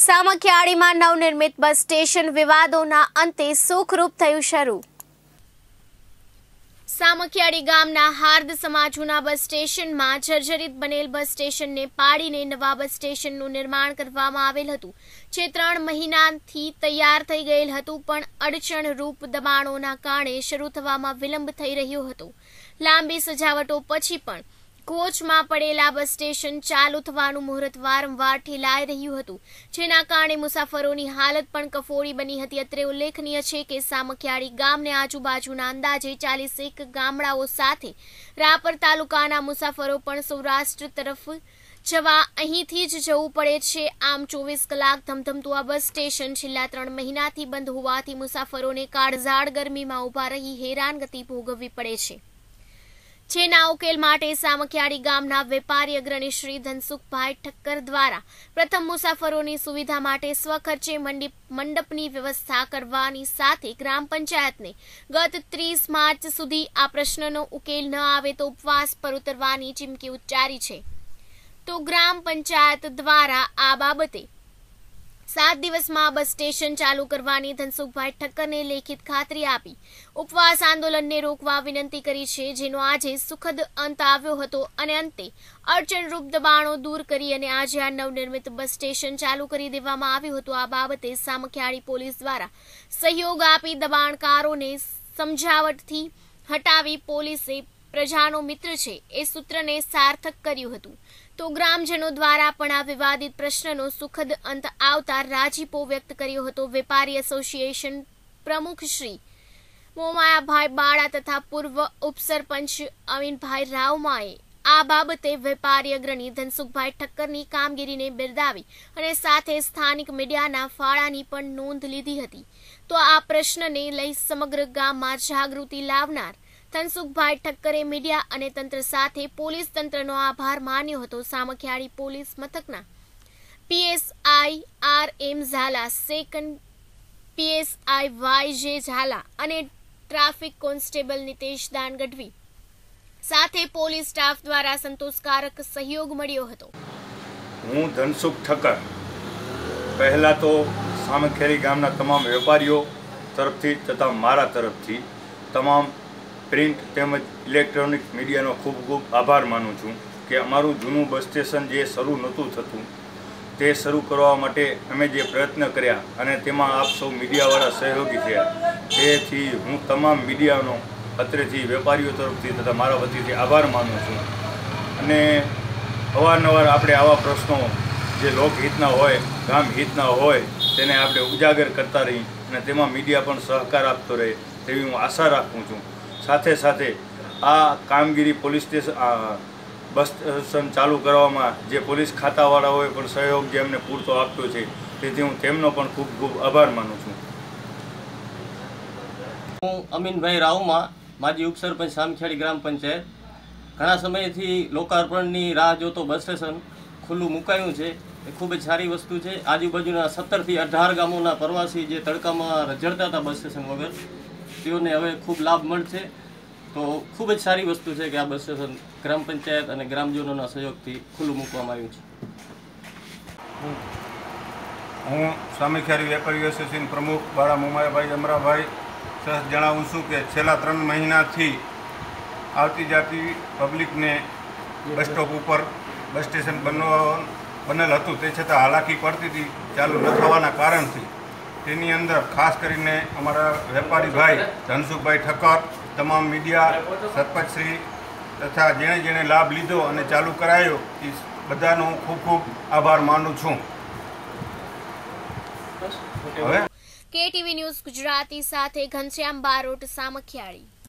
સામખિયાળીમાં નવનિર્મિત bus station વિવાદોના અંતે સુખરૂપ થયું શરૂ। સામખિયાળી ગામના હાર્દ સમાજના બસ સ્ટેશનમાં જર્જરિત બનેલ બસ સ્ટેશનને પાડીને નવા બસ સ્ટેશનનું નિર્માણ કરવામાં આવેલ હતું, જે 3 મહિનાથી તૈયાર થઈ ગયેલ હતું, પણ અડચણરૂપ દબાણોના કારણે શરૂ થવામાં વિલંબ થઈ રહ્યો હતો। લાંબી સજાવટો પછી પણ કોચમાં પડેલા બસ સ્ટેશન ચાલુ થવાનું મુહૂર્ત વારંવાર ઠેલાઈ રહ્યું હતું, જેના કારણે મુસાફરોની હાલત પણ કફોડી બની હતી। અત્રે ઉલ્લેખનીય છે કે સામખિયાળી ગામને આજુબાજુના અંદાજે 41 ગામડાઓ સાથે રાપર તાલુકાના મુસાફરો પણ સૌરાષ્ટ્ર તરફ જવા અહીંથી જ જવું પડે છે। આમ 24 કલાક ધમધમતું આ બસ સ્ટેશન છેલ્લા 3 મહિનાથી બંધ હોવાથી મુસાફરોને કાળઝાળ ગરમીમાં ઊભા રહી હેરાનગતિ ભોગવવી પડે છે, જેના ઉકેલ માટે સામખિયાળી ગામના વેપારી અગ્રણી શ્રી ધનસુખભાઈ ઠક્કર દ્વારા પ્રથમ મુસાફરોની સુવિધા માટે સ્વખર્ચે મંડપની વ્યવસ્થા કરવાની સાથે ગ્રામ પંચાયતને ગત 30 માર્ચ સુધી આ પ્રશ્નનો ઉકેલ ન આવે તો ઉપવાસ પર ઉતરવાની ચીમકી ઉચ્ચારી છે। તો ગ્રામ પંચાયત દ્વારા આ બાબતે 7 દિવસમાં બસ સ્ટેશન ચાલુ કરવાની ધનસુખભાઈ ઠક્કરને લેખિત ખાતરી આપી ઉપવાસ આંદોલનને રોકવા વિનંતી કરી છે, જેનો આજે સુખદ અંત આવ્યો હતો અને અંતે અડચણરૂપ દબાણો દૂર કરી અને આજે આ નવનિર્મિત બસ સ્ટેશન ચાલુ કરી દેવામાં આવ્યું હતું। આ બાબતે સામખિયાળી પોલીસ દ્વારા સહયોગ આપી દબાણકારોને સમજાવટથી હટાવી પોલીસે પ્રજાનો મિત્ર છે એ સૂત્રને સાર્થક કર્યું હતું। તો ગ્રામજનો દ્વારા પણ આ વિવાદિત પ્રશ્નનો સુખદ અંત આવતા રાજીપો વ્યક્ત કર્યો હતો। વેપારી એસોસિએશન પ્રમુખ શ્રી મોમાયાભાઈ બાળા તથા પૂર્વ ઉપસરપંચ અમીનભાઈ રાવમાએ આ બાબતે વેપારી અગ્રણી ધનસુખભાઈ ઠક્કરની કામગીરીને બિરદાવી અને સાથે સ્થાનિક મીડિયાના ફાળાની પણ નોંધ લીધી હતી। તો આ પ્રશ્નને લઈ સમગ્ર ગામમાં જાગૃતિ લાવનાર ધનસુખભાઈ ઠક્કરે મીડિયા અને તંત્ર સાથે પોલીસ તંત્રનો આભાર માન્યો હતો। સામખિયાળી પોલીસ મથકના PSI RM Zala, second PSI YJ Zala અને ટ્રાફિક કોન્સ્ટેબલ નિતેશ દાન ગઢવી સાથે પોલીસ સ્ટાફ દ્વારા સંતોષકારક સહયોગ મળ્યો હતો। હું ધનસુખ ઠક્કર પહેલા તો સામખિયાળી ગામના તમામ વેપારીઓ તરફથી તથા મારા તરફથી તમામ પ્રિન્ટ તેમજ ઇલેક્ટ્રોનિક મીડિયાનો ખૂબ ખૂબ આભાર માનું છું કે અમારું જૂનું બસ સ્ટેશન જે શરૂ નહોતું થતું તે શરૂ કરવા માટે અમે જે પ્રયત્ન કર્યા અને તેમાં આપ સૌ મીડિયાવાળા સહયોગી થયા, તેથી હું તમામ મીડિયાનો અત્રેથી વેપારીઓ તરફથી તથા મારા વતીથી આભાર માનું છું। અને અવારનવાર આપણે આવા પ્રશ્નો જે લોકહિતના હોય, ગામ હિતના હોય તેને આપણે ઉજાગર કરતા રહી અને તેમાં મીડિયા પણ સહકાર આપતો રહે તેવી હું આશા રાખું છું। સાથે સાથે આ કામગીરી પોલીસ સ્ટેશન બસ સ્ટેશન ચાલુ કરવામાં જે પોલીસ ખાતાવાળાઓએ પણ સહયોગ જે અમને પૂરતો આપ્યો છે તેથી હું તેમનો પણ ખૂબ ખૂબ આભાર માનું છું। હું અમીનભાઈ રાવમા, માજી ઉપસરપંચ સામખિયાળી ગ્રામ પંચાયત। ઘણા સમયથી લોકાર્પણની રાહ જોતો બસ સ્ટેશન ખુલ્લું મુકાયું છે એ ખૂબ જ સારી વસ્તુ છે। આજુબાજુના 17 થી 18 ગામોના પ્રવાસી જે તડકામાં રઝળતા હતા બસ સ્ટેશન વગર તેઓને હવે ખૂબ લાભ મળશે, તો ખૂબ જ સારી વસ્તુ છે કે આ બસ સ્ટેશન ગ્રામ પંચાયત અને ગ્રામજનોના સહયોગથી ખુલ્લું મૂકવામાં આવ્યું છે। હું સામખિયાળી વેપારી એસોસિએશન પ્રમુખ બાળા મોમાયાભાઈ અમરાભાઈ સહ જણાવું છું કે છેલ્લા 3 મહિનાથી આવતી જાતી પબ્લિકને બસ સ્ટોપ ઉપર બસ સ્ટેશન બનેલ હતું, તે છતાં હાલાકી પડતી હતી ચાલુ ન થવાના કારણથી। તેની અંદર ખાસ કરીને અમારા વેપારી ભાઈ ધનસુખભાઈ ઠક્કર, તમામ મીડિયા, સરપંચશ્રી તથા જેણે લાભ લીધો અને ચાલુ કરાયો એ બધાનો હું ખૂબ ખૂબ આભાર માનું છું। KTV ન્યૂઝ ગુજરાતી સાથે ઘનશ્યામ બારોટ, સામખિયાળી।